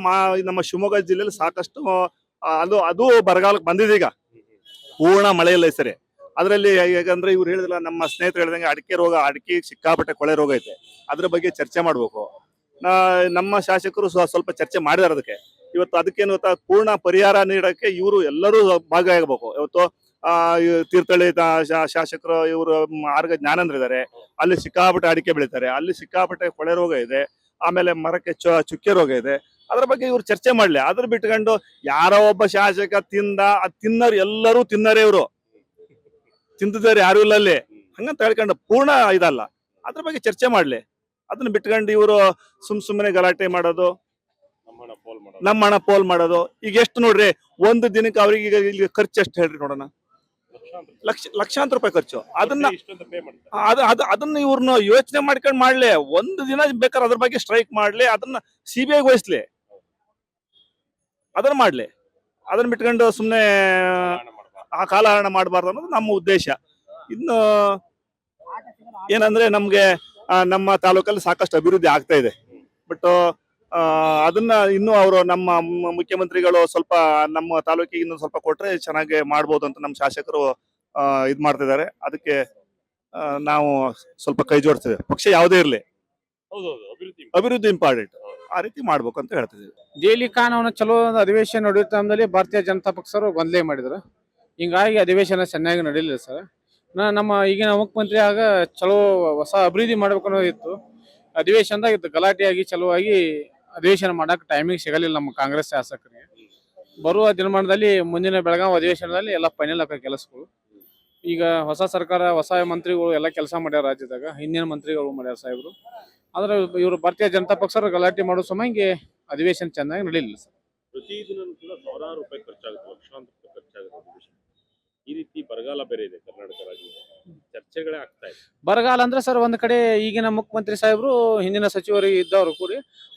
F: ನಮ್ಮ ಶಿವಮೊಗ್ಗ ಜಿಲ್ಲೆಯಲ್ಲಿ ಸಾಕಷ್ಟು ಅದು ಬರಗಾಲಕ್ಕೆ ಬಂದಿದೆ. ಈಗ ಪೂರ್ಣ ಮಳೆ ಇಲ್ಲ ಈ ಸರಿ. ಅದರಲ್ಲಿ ಯಾಕಂದ್ರೆ ಇವ್ರು ಹೇಳಿದ್ರಲ್ಲ, ನಮ್ಮ ಸ್ನೇಹಿತರು ಹೇಳಿದಂಗೆ ಅಡಿಕೆ ಸಿಕ್ಕಾಪಟ್ಟೆ ಕೊಳೆ ರೋಗ ಐತೆ. ಅದ್ರ ಬಗ್ಗೆ ಚರ್ಚೆ ಮಾಡ್ಬೇಕು. ನಮ್ಮ ಶಾಸಕರು ಸ್ವಲ್ಪ ಚರ್ಚೆ ಮಾಡಿದಾರೆ ಅದಕ್ಕೆ. ಇವತ್ತು ಅದಕ್ಕೇನು ಗೊತ್ತಾ, ಪೂರ್ಣ ಪರಿಹಾರ ನೀಡಕ್ಕೆ ಇವರು ಎಲ್ಲರೂ ಭಾಗಿಯಾಗಬೇಕು. ಇವತ್ತು ತೀರ್ಥಹಳ್ಳಿ ಶಾಸಕರು ಇವರು ಆರ್ಗ ಜ್ಞಾನೇಂದ್ರ ಇದ್ದಾರೆ, ಅಲ್ಲಿ ಸಿಕ್ಕಾಪಟ್ಟೆ ಅಡಿಕೆ ಬೆಳಿತಾರೆ, ಅಲ್ಲಿ ಸಿಕ್ಕಾಪಟ್ಟೆ ಕೊಳೆ ರೋಗ ಇದೆ, ಆಮೇಲೆ ಮರಕ್ಕೆ ಚುಕ್ಕೆ ರೋಗ ಇದೆ. ಅದ್ರ ಬಗ್ಗೆ ಇವ್ರು ಚರ್ಚೆ ಮಾಡ್ಲಿ. ಅದ್ರ ಬಿಟ್ಕೊಂಡು ಯಾರೋ ಒಬ್ಬ ಶಾಸಕ ತಿನ್ನೋರು ಎಲ್ಲರೂ ತಿನ್ನರೇ, ಇವರು ತಿಂತಿದ್ದಾರೆ ಯಾರು ಇಲ್ಲ ಅಲ್ಲಿ, ಹಂಗಂತ ಹೇಳ್ಕೊಂಡು ಪೂರ್ಣ ಇದಲ್ಲ. ಅದ್ರ ಬಗ್ಗೆ ಚರ್ಚೆ ಮಾಡ್ಲಿ. ಅದನ್ನ ಬಿಟ್ಕೊಂಡು ಇವರು ಸುಮ್ಮನೆ ಗಲಾಟೆ ಮಾಡೋದು, ನಮ್ಮ ಹಣ ಪೋಲ್ ಮಾಡೋದು. ಈಗ ಎಷ್ಟು ನೋಡ್ರಿ, ಒಂದು ದಿನಕ್ಕೆ ಅವ್ರಿಗೆ ಈಗ ಖರ್ಚು ಎಷ್ಟು ಹೇಳ್ರಿ ನೋಡೋಣ, ಲಕ್ಷಾಂತರ ರೂಪಾಯಿ ಖರ್ಚು. ಅದನ್ನ ಇವ್ರನ್ನ ಯೋಚನೆ ಮಾಡ್ಕೊಂಡು ಮಾಡ್ಲಿ. ಒಂದು ದಿನ ಬೇಕಾದ್ರೆ ಅದ್ರ ಬಗ್ಗೆ ಸ್ಟ್ರೈಕ್ ಮಾಡ್ಲಿ, ಅದನ್ನ CBI ವಹಿಸ್ಲಿ, ಅದನ್ನ ಮಾಡ್ಲಿ. ಅದನ್ನ ಬಿಟ್ಕೊಂಡು ಸುಮ್ನೆ ಆ ಕಾಲಹರಣ ಮಾಡಬಾರ್ದು ಅನ್ನೋದು ನಮ್ಮ ಉದ್ದೇಶ. ಇನ್ನು ಏನಂದ್ರೆ ನಮ್ಗೆ ನಮ್ಮ ತಾಲೂಕಲ್ಲಿ ಸಾಕಷ್ಟು ಅಭಿವೃದ್ಧಿ ಆಗ್ತಾ ಇದೆ. ಬಟ್ ಅದನ್ನ ಇನ್ನು ಅವರು ನಮ್ಮ ಮುಖ್ಯಮಂತ್ರಿಗಳು ಸ್ವಲ್ಪ ನಮ್ಮ ತಾಲೂಕಿಗೆ ಇನ್ನೂ ಸ್ವಲ್ಪ ಕೊಟ್ರೆ ಚೆನ್ನಾಗಿ ಮಾಡ್ಬೋದು ಅಂತ ನಮ್ಮ ಶಾಸಕರು ಇದ್ ಮಾಡ್ತಿದ್ದಾರೆ. ಅದಕ್ಕೆ ನಾವು ಸ್ವಲ್ಪ ಕೈ ಜೋಡಿಸ್ತೇವೆ. ಪಕ್ಷ ಯಾವುದೇ ಇರ್ಲಿ, ಅಭಿವೃದ್ಧಿ ಇಂಪಾರ್ಟೆಂಟ್, ಆ ರೀತಿ ಮಾಡ್ಬೇಕು ಅಂತ ಹೇಳ್ತಿದ್ದೀವಿ.
A: ದೆಹಲಿ ಕಾನೂನು ಚಲೋ ಅಧಿವೇಶನ ನಡೆಯುವ ಟೈಮ್ದಲ್ಲಿ ಭಾರತೀಯ ಜನತಾ ಪಕ್ಷರು ಗೊಂದಲ ಮಾಡಿದ್ರು. ಹಿಂಗಾಗಿ ಅಧಿವೇಶನ ಚೆನ್ನಾಗಿ ನಡೀಲಿಲ್ಲ ಸರ್. ನಮ್ಮ ಈಗಿನ ಮುಖ್ಯಮಂತ್ರಿ ಆಗ ಚಲೋ ಹೊಸ ಅಭಿವೃದ್ಧಿ ಮಾಡ್ಬೇಕು ಅನ್ನೋದಿತ್ತು. ಅಧಿವೇಶನದಾಗ ಇತ್ತು ಗಲಾಟೆಯಾಗಿ ಚಲೋವಾಗಿ ಅಧಿವೇಶನ ಮಾಡಕ್ಕೆ ಟೈಮಿಂಗ್ ಸಿಗಲಿಲ್ಲ ನಮ್ಮ ಕಾಂಗ್ರೆಸ್ ಶಾಸಕರಿಗೆ. ಬರುವ ದಿನಮಾನದಲ್ಲಿ ಮುಂದಿನ ಬೆಳಗಾವಿ ಅಧಿವೇಶನದಲ್ಲಿ ಎಲ್ಲ ಫೈನಲ್ ಆಗ ಕೆಲಸಗಳು. ಈಗ ಹೊಸ ಸರ್ಕಾರ, ಹೊಸ ಮಂತ್ರಿಗಳು ಎಲ್ಲ ಕೆಲಸ ಮಾಡ್ಯಾರ ರಾಜ್ಯದಾಗ, ಹಿಂದಿನ ಮಂತ್ರಿಗಳು ಮಾಡ್ಯಾರ ಸಾಹೇಬರು. ಆದ್ರೆ ಇವರು ಭಾರತೀಯ ಜನತಾ ಪಕ್ಷರು ಗಲಾಟೆ ಮಾಡೋ ಸಮಯಕ್ಕೆ ಅಧಿವೇಶನ ಚೆನ್ನಾಗಿ ನಡೀಲಿಲ್ಲ ಸರ್.
C: ಪ್ರತಿದಿನ ಕೂಡ ಸಾವಿರಾರು ರೂಪಾಯಿ ಖರ್ಚಾಗುತ್ತೆ, ಲಕ್ಷಾಂತರ ರೂಪಾಯಿ ಖರ್ಚಾಗುತ್ತೆ ಅಧಿವೇಶನ. ಈ ರೀತಿ ಬರಗಾಲ ಬೇರೆ ಇದೆ ಕರ್ನಾಟಕ ರಾಜ್ಯದಲ್ಲಿ, ಚರ್ಚೆಗಳೇ ಆಗ್ತಾ ಇದೆ.
A: ಬರಗಾಲ ಅಂದ್ರೆ ಸರ್, ಒಂದ್ ಕಡೆ ಈಗಿನ ಮುಖ್ಯಮಂತ್ರಿ ಸಾಹೇಬರು ಹಿಂದಿನ ಸಚಿವರಿಗೆ ಇದ್ದವರು ಕೂಡಿ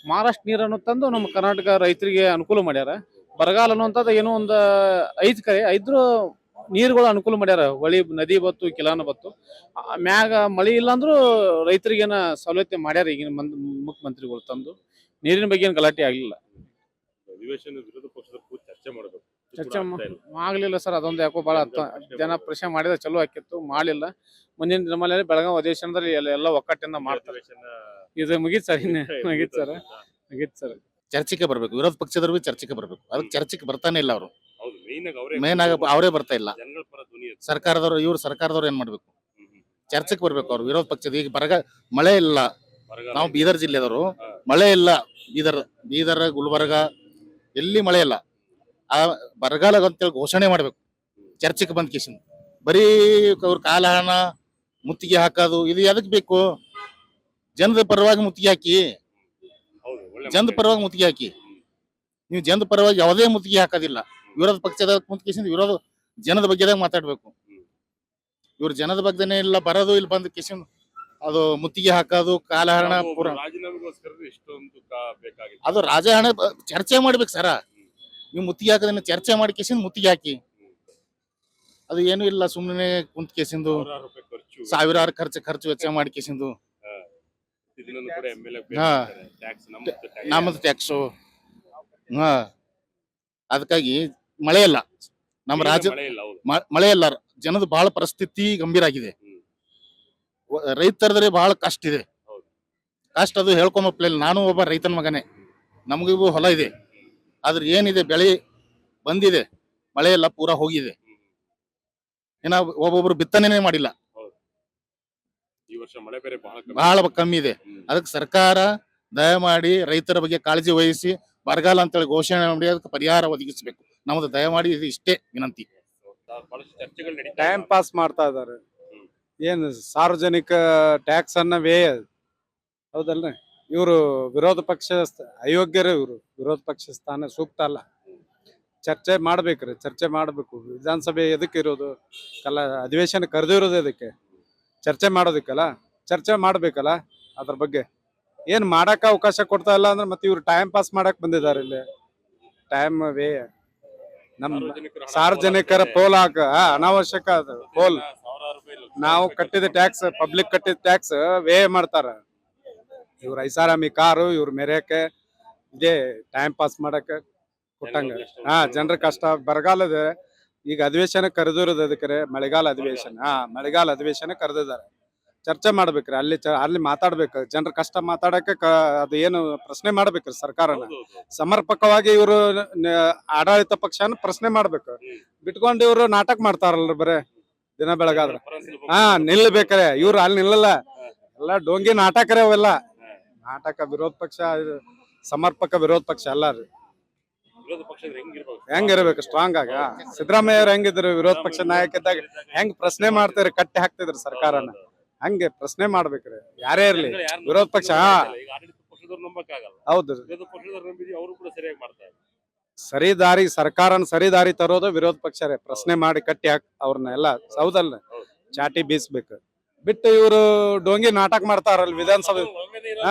A: ಮಹಾರಾಷ್ಟ್ರ ನೀರನ್ನು ತಂದು ನಮ್ಮ ಕರ್ನಾಟಕ ರೈತರಿಗೆ ಅನುಕೂಲ ಮಾಡ್ಯಾರ. ಬರಗಾಲ ಅನ್ನುವಂಥದ್ದು ಏನೋ ಒಂದು 5 ಕಡೆ 5 ನೀರುಗಳು ಅನುಕೂಲ ಮಾಡ್ಯಾರ. ಹೊಳಿ, ನದಿ ಬತ್ತು, ಕಿಲಾನ ಬತ್ತು. ಮ್ಯಾಗ ಮಳಿ ಇಲ್ಲ ಅಂದ್ರೂ ರೈತರಿಗೇನ ಸವಲತ್ತು ಮಾಡ್ಯಾರ ಈಗಿನ ಮುಖ್ಯಮಂತ್ರಿಗಳು ತಂದು. ನೀರಿನ ಬಗ್ಗೆ ಏನು ಗಲಾಟೆ ಆಗ್ಲಿಲ್ಲ.
C: ಅಧಿವೇಶನ ವಿರೋಧ ಪಕ್ಷದ ಚರ್ಚೆ ಮಾಡಬೇಕು,
A: ಚರ್ಚೆ ಆಗ್ಲಿಲ್ಲ ಸರ್. ಅದೊಂದು ಯಾಕೋ ಬಹಳ ಜನ ಪ್ರಶ್ನೆ ಮಾಡಿದ್ರೆ ಚಲೋ ಆಕಿತ್ತು, ಮಾಡ್ಲಿಲ್ಲ. ಮುಂದಿನ ದಿನಮಾನದಲ್ಲಿ ಬೆಳಗಾವಿ ಅಧಿವೇಶನದಲ್ಲಿ ಎಲ್ಲ ಒಕ್ಕಟ್ಟಿಂದ ಮಾಡ್ತಾರೆ. ಇದು ಮುಗೀತ್ ಸರ್, ಮುಗೀತ್ ಸರ್.
G: ಚರ್ಚೆಗೆ ಬರ್ಬೇಕು, ವಿರೋಧ ಪಕ್ಷದವ್ರು ಚರ್ಚೆಗೆ ಬರ್ಬೇಕು. ಅದಕ್ಕೆ ಚರ್ಚೆಗೆ ಬರ್ತಾನೆ ಇಲ್ಲ ಅವರು. ಮೇನ್ ಆಗಿ ಅವರೇ ಬರ್ತಾ ಇಲ್ಲ. ಸರ್ಕಾರದವ್ರು ಸರ್ಕಾರದವ್ರು ಏನ್ ಮಾಡ್ಬೇಕು, ಚರ್ಚೆಗೆ ಬರ್ಬೇಕು ಅವ್ರು. ವಿರೋಧ ಪಕ್ಷದ ಈಗ ಮಳೆ ಇಲ್ಲ. ನಾವು ಬೀದರ್ ಜಿಲ್ಲೆದವರು, ಮಳೆ ಇಲ್ಲ. ಬೀದರ್ ಗುಲ್ಬರ್ಗ ಎಲ್ಲಿ ಮಳೆ ಇಲ್ಲ. ಆ ಬರಗಾಲ ಅಂತೇಳಿ ಘೋಷಣೆ ಮಾಡ್ಬೇಕು. ಚರ್ಚೆಗೆ ಬಂದ್ ಕಿಶನ್ ಬರೀ ಅವ್ರ ಕಾಲಹರಣ, ಮುತ್ತಿಗೆ ಹಾಕೋದು, ಇದು ಎದಕ್ ಬೇಕು? ಜನದ ಪರವಾಗಿ ಮುತ್ತಿಗೆ ಹಾಕಿ, ಜನದ ಪರವಾಗಿ ಮುತ್ತಿಗೆ ಹಾಕಿ. ನೀವು ಜನದ ಪರವಾಗಿ ಯಾವುದೇ ಮುತ್ತಿಗೆ ಹಾಕೋದಿಲ್ಲ. ವಿರೋಧ ಪಕ್ಷದ ಮುತ್ತಿಗೆ ವಿರೋಧ ಜನದ ಬಗ್ಗೆದಾಗ ಮಾತಾಡ್ಬೇಕು. ಇವ್ರು ಜನದ ಬಗ್ಗೆನೇ ಇಲ್ಲ, ಬರೋದು ಇಲ್ಲಿ ಬಂದು ಕಿಶನ್ ಅದು ಮುತ್ತಿಗೆ ಹಾಕೋದು, ಕಾಲಹರಣ ಪೂರ. ಅದು ರಾಜಹರಣ ಚರ್ಚೆ ಮಾಡ್ಬೇಕು ಸರ. ನೀವು ಮುತ್ತಿಗೆ ಹಾಕೋದನ್ನ ಚರ್ಚೆ ಮಾಡಿ ಕಿಶನ್ ಮುತ್ತಿಗೆ ಹಾಕಿ. ಅದು ಏನು ಇಲ್ಲ, ಸುಮ್ಮನೆ ಕುಂತ್ ಕೇಸಿಂದು ಸಾವಿರಾರು ಖರ್ಚು ವೆಚ್ಚ ಮಾಡಿ ಕೇಸಿಂದು. ನಮ್ಮದು ಟ್ಯಾಕ್ಸು. ಅದಕ್ಕಾಗಿ ಮಳೆ ಇಲ್ಲ ನಮ್ಮ ರಾಜ್ಯ, ಮಳೆ ಇಲ್ಲ. ಜನದ ಬಹಳ ಪರಿಸ್ಥಿತಿ ಗಂಭೀರ ಆಗಿದೆ. ರೈತರದ್ರೆ ಬಹಳ ಕಷ್ಟ ಇದೆ. ಕಷ್ಟ ಅದು ಹೇಳ್ಕೊಂಬಪ್ಲಿಲ್ಲ. ನಾನು ಒಬ್ಬ ರೈತನ ಮಗನೇ, ನಮಗೂ ಹೊಲ ಇದೆ. ಆದ್ರೆ ಏನಿದೆ, ಬೆಳೆ ಬಂದಿದೆ, ಮಳೆ ಎಲ್ಲ ಪೂರಾ ಹೋಗಿದೆ. ಏನ ಒಬ್ಬೊಬ್ರು ಬಿತ್ತನೆ ಮಾಡಿಲ್ಲ.
C: ಈ ವರ್ಷ ಮಳೆ ಬೇರೆ
G: ಬಹಳ ಕಮ್ಮಿ ಇದೆ. ಅದಕ್ಕೆ ಸರ್ಕಾರ ದಯಮಾಡಿ ರೈತರ ಬಗ್ಗೆ ಕಾಳಜಿ ವಹಿಸಿ ಬರಗಾಲ ಅಂತೇಳಿ ಘೋಷಣೆ ಮಾಡಿ ಅದಕ್ಕೆ ಪರಿಹಾರ ಒದಗಿಸಬೇಕು. ನಮ್ದು ದಯಮಾಡಿ ಇದು ಇಷ್ಟೇ ವಿನಂತಿ.
A: ಟೈಮ್ ಪಾಸ್ ಮಾಡ್ತಾ ಇದಾರೆ. ಏನು ಸಾರ್ವಜನಿಕ ಟ್ಯಾಕ್ಸ್ ಅನ್ನ ವ್ಯಯ, ಹೌದಲ್ರಿ? ಇವರು ವಿರೋಧ ಪಕ್ಷ ಅಯೋಗ್ಯರೇ. ಇವರು ವಿರೋಧ ಪಕ್ಷ ಸ್ಥಾನ ಸೂಕ್ತ ಅಲ್ಲ. ಚರ್ಚೆ ಮಾಡ್ಬೇಕ್ರಿ, ಚರ್ಚೆ ಮಾಡ್ಬೇಕು. ವಿಧಾನಸಭೆ ಎದಕ್ಕೆ ಇರೋದು? ಅಧಿವೇಶನ ಕರೆದಿರೋದು ಎದಕ್ಕೆ? ಚರ್ಚೆ ಮಾಡೋದಕ್ಕಲ್ಲ. ಚರ್ಚೆ ಮಾಡ್ಬೇಕಲ್ಲ ಅದ್ರ ಬಗ್ಗೆ. ಏನ್ ಮಾಡಕ್ ಅವಕಾಶ ಕೊಡ್ತಾ ಇಲ್ಲ ಅಂದ್ರೆ ಮತ್ತೆ ಇವ್ರು ಟೈಮ್ ಪಾಸ್ ಮಾಡಕ್ ಬಂದಿದ್ದಾರೆ ಇಲ್ಲಿ. Time way. ನಮ್ ಸಾರ್ವಜನಿಕರ ಪೋಲ್ ಅನಾವಶ್ಯಕ ಅದು ಪೋಲ್. ನಾವು ಕಟ್ಟಿದ ಟ್ಯಾಕ್ಸ್, ಪಬ್ಲಿಕ್ ಕಟ್ಟಿದ ಟ್ಯಾಕ್ಸ್ ವೇ ಮಾಡ್ತಾರ ಇವ್ರ. ಐಸಾರಾಮಿ ಕಾರು ಇವ್ರ ಮೆರೆಯಕ್ಕೆ, ಇದೇ ಟೈಮ್ ಪಾಸ್ ಮಾಡಕ್ಕೆ ಕೊಟ್ಟಂಗ. ಜನರ ಕಷ್ಟ. ಬರಗಾಲ ಇದೆ, ಈಗ ಅಧಿವೇಶನ ಕರೆದಿರೋದು ಅದಕ್ಕೆ ಮಳೆಗಾಲ ಅಧಿವೇಶನ ಮಳೆಗಾಲ ಅಧಿವೇಶನ ಕರೆದಿದ್ದಾರೆ. ಚರ್ಚೆ ಮಾಡ್ಬೇಕ್ರಿ, ಅಲ್ಲಿ ಮಾತಾಡ್ಬೇಕು, ಜನರ ಕಷ್ಟ ಮಾತಾಡಕ್ಕೆ ಅದು ಏನು ಪ್ರಶ್ನೆ ಮಾಡ್ಬೇಕ್ರಿ ಸರ್ಕಾರನ. ಸಮರ್ಪಕವಾಗಿ ಇವರು ಆಡಳಿತ ಪಕ್ಷನ ಪ್ರಶ್ನೆ ಮಾಡ್ಬೇಕು. ಬಿಟ್ಕೊಂಡು ಇವ್ರು ನಾಟಕ ಮಾಡ್ತಾರಲ್ರಿ ಬರೇ ದಿನ ಬೆಳಗಾದ್ರ. ನಿಲ್ಬೇಕ್ರೆ ಇವ್ರು ಅಲ್ಲಿ ನಿಲ್ಲಲ್ಲ, ಎಲ್ಲ ಡೋಂಗಿ ನಾಟಕರೇ ಅವೆಲ್ಲ ನಾಟಕ. ವಿರೋಧ ಪಕ್ಷ ಸಮರ್ಪಕ ವಿರೋಧ ಪಕ್ಷ ಅಲ್ಲ ರೀ. ಹೆಂಗಿರ್ಬೇಕು ಸ್ಟ್ರಾಂಗ್ ಆಗ ಸಿದ್ದರಾಮಯ್ಯ ಅವ್ರು ಹೆಂಗಿದ್ರು ವಿರೋಧ ಪಕ್ಷ ನಾಯಕ ಇದ್ದಾಗ ಹೆಂಗ್ ಪ್ರಶ್ನೆ ಮಾಡ್ತಾರೆ, ಕಟ್ಟಿ ಹಾಕ್ತಿದ್ರು ಸರ್ಕಾರನ, ಹಂಗೆ ಪ್ರಶ್ನೆ ಮಾಡ್ಬೇಕ್ರಿ ಯಾರೇ ಇರ್ಲಿ ವಿರೋಧ ಪಕ್ಷ. ಹೌದು, ಸರಿ ದಾರಿ ಸರ್ಕಾರನ ಸರಿ ದಾರಿ ತರೋದು ವಿರೋಧ ಪಕ್ಷ ರೀ. ಪ್ರಶ್ನೆ ಮಾಡಿ ಕಟ್ಟಿ ಹಾಕ್ ಅವ್ರನ್ನ ಎಲ್ಲ ಹೌದಲ್ಲ, ಚಾಟಿ ಬೀಸ್ಬೇಕು. ಬಿಟ್ಟು ಇವರು ಡೋಂಗಿ ನಾಟಕ ಮಾಡ್ತಾರಲ್ಲ ವಿಧಾನಸಭೆ.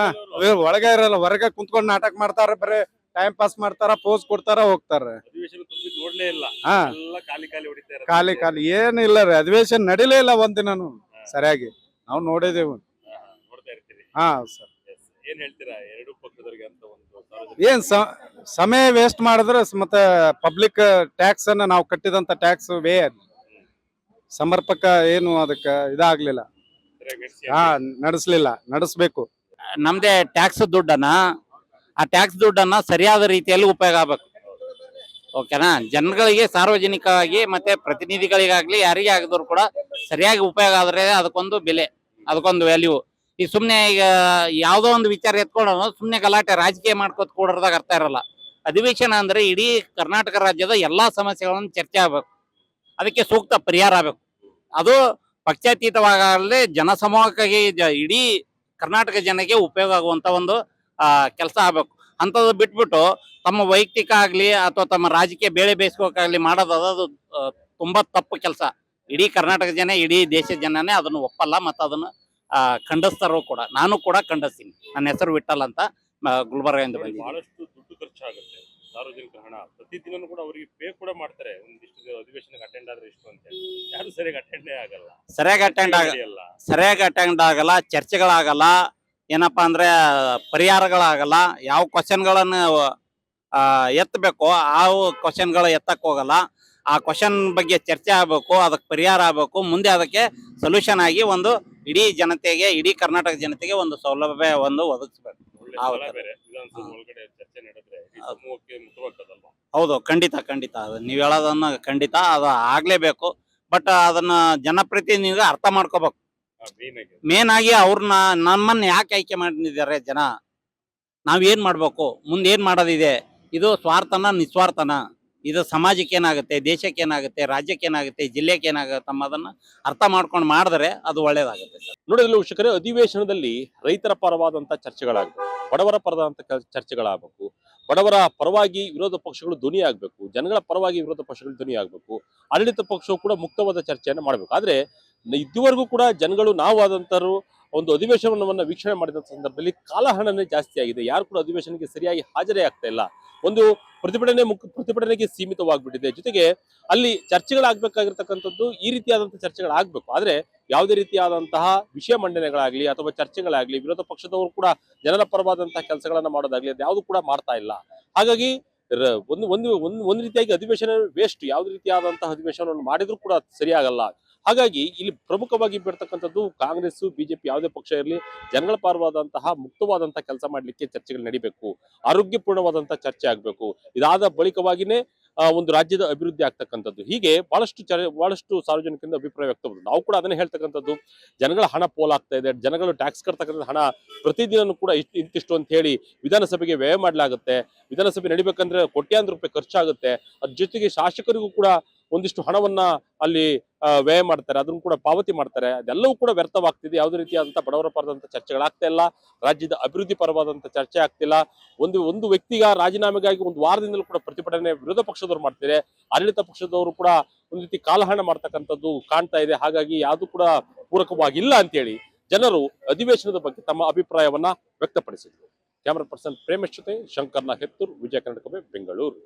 A: ಒಳಗೆ ಇರಲ್ಲ, ಹೊರಗೆ ಕುಂತ್ಕೊಂಡು ನಾಟಕ ಮಾಡ್ತಾರ, ಬರೀ ಟೈಮ್ ಪಾಸ್ ಮಾಡ್ತಾರ, ಪೋಸ್ ಕೊಡ್ತಾರ, ಹೋಗ್ತಾರ. ಖಾಲಿ ಏನು ಇಲ್ಲ ರೀ, ಅಧಿವೇಶನ ನಡಿಲೇ ಇಲ್ಲ ಒಂದಿನನು ಸರಿಯಾಗಿ. ನಾವು ನೋಡಿದೇವು. ಸರ್ ಏನ್ ಸಮಯ ವೇಸ್ಟ್ ಮಾಡಿದ್ರೆ ಮತ್ತೆ ಪಬ್ಲಿಕ್ ಟ್ಯಾಕ್ಸ್ ಅನ್ನ ನಾವು ಕಟ್ಟಿದಂತ ಟ್ಯಾಕ್ಸ್ ಸಮರ್ಪಕ ಏನು ಅದಕ್ಕೆ ಇದಾಗ್ಲಿಲ್ಲ, ನಡೆಸ್ಬೇಕು.
H: ನಮ್ದೇ ಟ್ಯಾಕ್ಸ್ ದುಡ್ಡನ್ನ ಆ ಟ್ಯಾಕ್ಸ್ ದುಡ್ಡನ್ನ ಸರಿಯಾದ ರೀತಿಯಲ್ಲಿ ಉಪಯೋಗ ಆಗ್ಬೇಕು. ಓಕೆನಾ? ಜನಗಳಿಗೆ ಸಾರ್ವಜನಿಕವಾಗಿ ಮತ್ತೆ ಪ್ರತಿನಿಧಿಗಳಿಗಾಗ್ಲಿ ಯಾರಿಗೆ ಆಗಿದ್ರು ಕೂಡ ಸರಿಯಾಗಿ ಉಪಯೋಗ ಆದ್ರೆ ಅದಕ್ಕೊಂದು ಬೆಲೆ, ಅದಕ್ಕೊಂದು ವ್ಯಾಲ್ಯೂ. ಈ ಸುಮ್ನೆ ಈಗ ಯಾವ್ದೋ ಒಂದು ವಿಚಾರ ಎತ್ಕೊಂಡು ಸುಮ್ನೆ ಗಲಾಟೆ ರಾಜಕೀಯ ಮಾಡ್ಕೋತ ಕೂಡೋದಾಗ ಅರ್ಥ ಇರಲ್ಲ. ಅಧಿವೇಶನ ಅಂದ್ರೆ ಇಡೀ ಕರ್ನಾಟಕ ರಾಜ್ಯದ ಎಲ್ಲಾ ಸಮಸ್ಯೆಗಳನ್ನು ಚರ್ಚೆ ಆಗ್ಬೇಕು, ಅದಕ್ಕೆ ಸೂಕ್ತ ಪರಿಹಾರ ಆಗ್ಬೇಕು. ಅದು ಪಕ್ಷಾತೀತವಾಗಲೇ ಜನಸಮೂಹಕ್ಕಾಗಿ ಇಡೀ ಕರ್ನಾಟಕ ಜನಕ್ಕೆ ಉಪಯೋಗ ಆಗುವಂತ ಒಂದು ಕೆಲಸ ಆಗ್ಬೇಕು. ಅಂಥದ್ದು ಬಿಟ್ಬಿಟ್ಟು ತಮ್ಮ ವೈಯಕ್ತಿಕ ಆಗ್ಲಿ ಅಥವಾ ತಮ್ಮ ರಾಜಕೀಯ ಬೇಳೆ ಬೇಯಿಸ್ಕೋಕಾಗ್ಲಿ ಮಾಡೋದು ಅದು ತುಂಬಾ ತಪ್ಪು ಕೆಲಸ. ಇಡೀ ಕರ್ನಾಟಕ ಜನ, ಇಡೀ ದೇಶದ ಜನನೇ ಅದನ್ನು ಒಪ್ಪಲ್ಲ, ಮತ್ತು ಅದನ್ನು ಖಂಡಿಸ್ತಾರೋ ಕೂಡ. ನಾನು ಕೂಡ ಖಂಡಿಸ್ತೀನಿ. ನನ್ನ ಹೆಸರು ವಿಠಲ್ ಅಂತ, ಗುಲ್ಬರ್ಗದಿಂದ ಬಂದಿದ್ದೀನಿ.
C: ಬಹಳಷ್ಟು ದುಡ್ಡು ಖರ್ಚಾಗುತ್ತೆ, ಸಾರ್ವಜನಿಕ ಹಣ. ಪ್ರತಿದಿನ ಕೂಡ ಅವರಿಗೆ ಪೇ ಕೂಡ ಮಾಡ್ತಾರೆ, ಒಂದಿಷ್ಟು ಅಧಿವೇಶನಕ್ಕೆ ಅಟೆಂಡ್ ಆದ್ರೆ ಇಷ್ಟು ಅಂತ. ಯಾರು ಸರಿಯಾಗಿ ಅಟೆಂಡೇ ಆಗಲ್ಲ,
H: ಸರಿಯಾಗಿ ಅಟೆಂಡ್ ಆಗಲ್ಲ, ಚರ್ಚೆಗಳಾಗಲ್ಲ. ಏನಪ್ಪಾ ಅಂದ್ರೆ ಪರಿಹಾರಗಳಾಗಲ್ಲ. ಯಾವ ಕ್ವಶನ್ಗಳನ್ನು ಎತ್ತಬೇಕು ಆ ಕ್ವಶನ್ಗಳು ಎತ್ತಕ್ ಹೋಗಲ್ಲ. ಆ ಕ್ವಶನ್ ಬಗ್ಗೆ ಚರ್ಚೆ ಆಗ್ಬೇಕು, ಅದಕ್ಕೆ ಪರಿಹಾರ ಆಗ್ಬೇಕು, ಮುಂದೆ ಅದಕ್ಕೆ ಸೊಲ್ಯೂಷನ್ ಆಗಿ ಒಂದು ಇಡೀ ಜನತೆಗೆ, ಇಡೀ ಕರ್ನಾಟಕ ಜನತೆಗೆ ಒಂದು ಸೌಲಭ್ಯ ಒಂದು ಒದಗಿಸ್ಬೇಕು. ಹೌದು, ಖಂಡಿತ ನೀವ್ ಹೇಳೋದನ್ನ ಖಂಡಿತ ಅದು ಆಗ್ಲೇಬೇಕು. ಬಟ್ ಅದನ್ನ ಜನಪ್ರತಿನಿಧಿಗಳು ಅರ್ಥ ಮಾಡ್ಕೋಬೇಕು. ಮೇನ್ ಆಗಿ ಅವ್ರನ್ನ ನಮ್ಮನ್ನ ಯಾಕೆ ಆಯ್ಕೆ ಮಾಡಿದ್ದಾರೆ ಜನ, ನಾವೇನ್ ಮಾಡ್ಬೇಕು, ಮುಂದೆ ಏನ್ ಮಾಡೋದಿದೆ, ಇದು ಸ್ವಾರ್ಥನ ನಿಸ್ವಾರ್ಥನ, ಇದು ಸಮಾಜಕ್ಕೆ ಏನಾಗುತ್ತೆ, ದೇಶಕ್ಕೆ ಏನಾಗುತ್ತೆ, ರಾಜ್ಯಕ್ಕೆ ಏನಾಗುತ್ತೆ, ಜಿಲ್ಲೆಗೆ ಏನಾಗುತ್ತೆ ಅನ್ನೋದನ್ನ ಅರ್ಥ ಮಾಡ್ಕೊಂಡು ಮಾಡಿದ್ರೆ ಅದು ಒಳ್ಳೇದಾಗುತ್ತೆ ಸರ್.
C: ನೋಡಿದ್ರೆ ವೀಕ್ಷಕರೇ, ಅಧಿವೇಶನದಲ್ಲಿ ರೈತರ ಪರವಾದಂತ ಚರ್ಚೆಗಳಾಗಬೇಕು, ಬಡವರ ಪರವಾದಂತ ಚರ್ಚೆಗಳಾಗಬೇಕು, ಬಡವರ ಪರವಾಗಿ ವಿರೋಧ ಪಕ್ಷಗಳು ಧ್ವನಿ ಆಗ್ಬೇಕು, ಜನಗಳ ಪರವಾಗಿ ವಿರೋಧ ಪಕ್ಷಗಳು ಧ್ವನಿ ಆಗ್ಬೇಕು, ಆಡಳಿತ ಪಕ್ಷವು ಕೂಡ ಮುಕ್ತವಾದ ಚರ್ಚೆಯನ್ನು ಮಾಡಬೇಕು. ಆದ್ರೆ ಇದುವರೆಗೂ ಕೂಡ ಜನಗಳು ನಾವು ಆದಂತರು ಒಂದು ಅಧಿವೇಶನವನ್ನ ವೀಕ್ಷಣೆ ಮಾಡಿದ ಸಂದರ್ಭದಲ್ಲಿ ಕಾಲಹರಣನೇ ಜಾಸ್ತಿ ಆಗಿದೆ. ಯಾರು ಕೂಡ ಅಧಿವೇಶನಕ್ಕೆ ಸರಿಯಾಗಿ ಹಾಜರೇ ಆಗ್ತಾ ಇಲ್ಲ. ಒಂದು ಪ್ರತಿಭಟನೆಗೆ ಸೀಮಿತವಾಗ್ಬಿಟ್ಟಿದೆ. ಜೊತೆಗೆ ಅಲ್ಲಿ ಚರ್ಚೆಗಳಾಗಬೇಕಾಗಿರ್ತಕ್ಕಂಥದ್ದು ಈ ರೀತಿಯಾದಂತಹ ಚರ್ಚೆಗಳಾಗಬೇಕು. ಆದ್ರೆ ಯಾವುದೇ ರೀತಿಯಾದಂತಹ ವಿಷಯ ಮಂಡನೆಗಳಾಗ್ಲಿ ಅಥವಾ ಚರ್ಚೆಗಳಾಗ್ಲಿ, ವಿರೋಧ ಪಕ್ಷದವರು ಕೂಡ ಜನರ ಪರವಾದಂತಹ ಕೆಲಸಗಳನ್ನ ಮಾಡೋದಾಗ್ಲಿ, ಅದು ಯಾವುದು ಕೂಡ ಮಾಡ್ತಾ ಇಲ್ಲ. ಹಾಗಾಗಿ ಒಂದು ರೀತಿಯಾಗಿ ಅಧಿವೇಶನ ವೇಸ್ಟ್. ಯಾವುದೇ ರೀತಿಯಾದಂತಹ ಅಧಿವೇಶನವನ್ನು ಮಾಡಿದ್ರು ಕೂಡ ಸರಿಯಾಗಲ್ಲ. ಹಾಗಾಗಿ ಇಲ್ಲಿ ಪ್ರಮುಖವಾಗಿ ಬಿಡ್ತಕ್ಕಂಥದ್ದು ಕಾಂಗ್ರೆಸ್, ಬಿಜೆಪಿ ಯಾವುದೇ ಪಕ್ಷ ಇರಲಿ, ಜನಗಳ ಪರವಾದಂತಹ ಮುಕ್ತವಾದಂತಹ ಕೆಲಸ ಮಾಡ್ಲಿಕ್ಕೆ ಚರ್ಚೆಗಳು ನಡಿಬೇಕು, ಆರೋಗ್ಯಪೂರ್ಣವಾದಂತಹ ಚರ್ಚೆ ಆಗ್ಬೇಕು. ಇದಾದ ಬಳಿಕವಾಗಿನೇ ಒಂದು ರಾಜ್ಯದ ಅಭಿವೃದ್ಧಿ ಆಗ್ತಕ್ಕಂಥದ್ದು. ಹೀಗೆ ಬಹಳಷ್ಟು ಸಾರ್ವಜನಿಕರಿಂದ ಅಭಿಪ್ರಾಯ ವ್ಯಕ್ತಪಡಿಸಿದ್ರು. ನಾವು ಕೂಡ ಅದನ್ನೇ ಹೇಳ್ತಕ್ಕಂಥದ್ದು, ಜನಗಳ ಹಣ ಪೋಲಾಗ್ತಾ ಇದೆ, ಜನಗಳು ಟ್ಯಾಕ್ಸ್ ಕಟ್ತಕ್ಕಂಥ ಹಣ ಪ್ರತಿದಿನ ಕೂಡ ಇಂತಿಷ್ಟು ಅಂತ ಹೇಳಿ ವಿಧಾನಸಭೆಗೆ ವ್ಯಯ ಮಾಡಲಾಗುತ್ತೆ. ವಿಧಾನಸಭೆ ನಡಿಬೇಕಂದ್ರೆ ಕೋಟ್ಯಾಂತರ ರೂಪಾಯಿ ಖರ್ಚಾಗುತ್ತೆ. ಅದ್ರ ಜೊತೆಗೆ ಶಾಸಕರಿಗೂ ಕೂಡ ಒಂದಿಷ್ಟು ಹಣವನ್ನ ಅಲ್ಲಿ ವ್ಯಯ ಮಾಡ್ತಾರೆ, ಅದನ್ನು ಕೂಡ ಪಾವತಿ ಮಾಡ್ತಾರೆ. ಅದೆಲ್ಲವೂ ಕೂಡ ವ್ಯರ್ಥವಾಗ್ತಿದೆ. ಯಾವುದೇ ರೀತಿಯಾದಂತಹ ಬಡವರ ಪರದಂತ ಚರ್ಚೆಗಳಾಗ್ತಾ ಇಲ್ಲ, ರಾಜ್ಯದ ಅಭಿವೃದ್ಧಿ ಪರವಾದಂತ ಚರ್ಚೆ ಆಗ್ತಿಲ್ಲ. ಒಂದು ವ್ಯಕ್ತಿಗ ರಾಜೀನಾಮೆಗಾಗಿ ಒಂದು ವಾರದಿಂದಲೂ ಕೂಡ ಪ್ರತಿಭಟನೆ ವಿರೋಧ ಪಕ್ಷದವರು ಮಾಡ್ತಾರೆ, ಆಡಳಿತ ಪಕ್ಷದವರು ಕೂಡ ಒಂದು ರೀತಿ ಕಾಲಹರಣ ಮಾಡ್ತಕ್ಕಂಥದ್ದು ಕಾಣ್ತಾ ಇದೆ. ಹಾಗಾಗಿ ಯಾವುದು ಕೂಡ ಪೂರಕವಾಗಿಲ್ಲ ಅಂತೇಳಿ ಜನರು ಅಧಿವೇಶನದ ಬಗ್ಗೆ ತಮ್ಮ ಅಭಿಪ್ರಾಯವನ್ನ ವ್ಯಕ್ತಪಡಿಸಿದ್ರು. ಕ್ಯಾಮರಾ ಪರ್ಸನ್ ಪ್ರೇಮೇಶ್ ಜೊತೆ ಶಂಕರ್ನ ಹೆತ್ತೂರ್, ವಿಜಯ ಕರ್ನಾಟಕ ಬೆಂಗಳೂರು.